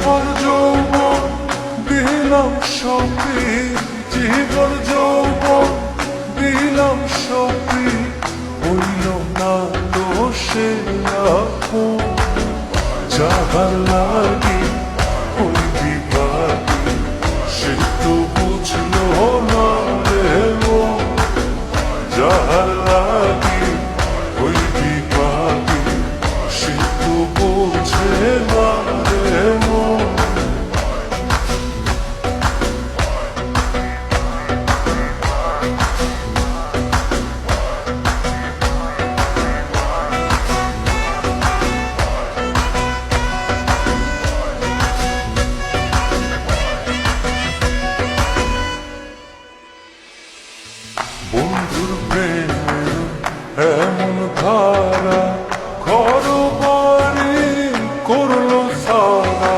জীবন যৌবন দিলাম সপি, জীবন যৌবন দিলাম সপি, হইল না তো সে আপন। যাহার লাগি ওই বিভাগী সে তো বুঝলো না রে মন। যাহার লাগি ওই বিভাগী সে তো বোঝে না রে মন। বন্ধুর প্রেমের এমন ধারা ঘর বাড়ি করলো সারা।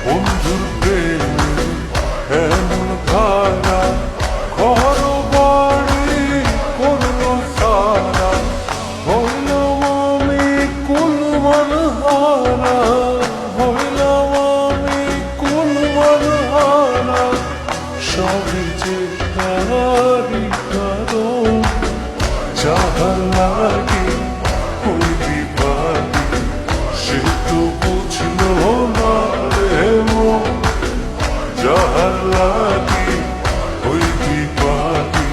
বন্ধুর প্রেমের এমন ধারা ঘর বাড়ি করলো সারা। হইলাম আমি কুলমান হারা, হইলাম আমি কুলমান হারা, সবই যে তারি কারণ। যাহার লাগি ওই বিভাগী সে তো বুঝলো না রে মন। যাহার লাগি ওই বিভাগী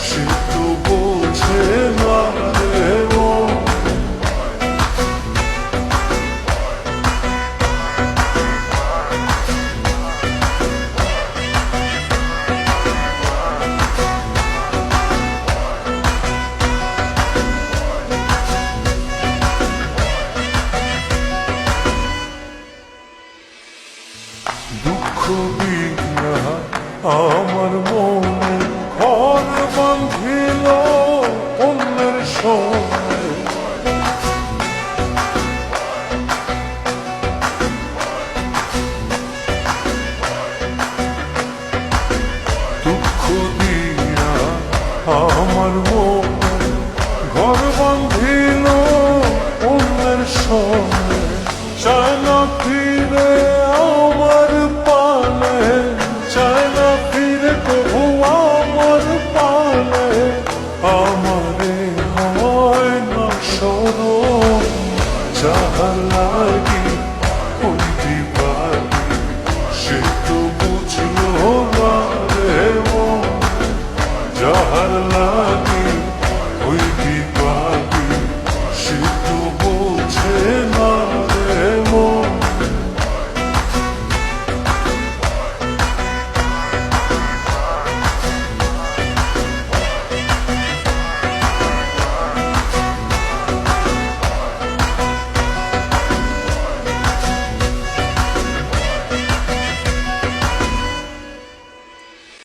সে তো বোঝে না রে মন। দুঃখ দিয়া আমার মনে ঘর বাঁধিল অন্যের সঙ্গে। দুঃখ দিয়া আমার মনে ঘর বাঁধিল অন্যের সঙ্গে। চায় না ফিরে আমার পালে, চায় না ফিরে কবু আমার পালে। আমারে হয় না স্মরণ, যাহার লাগি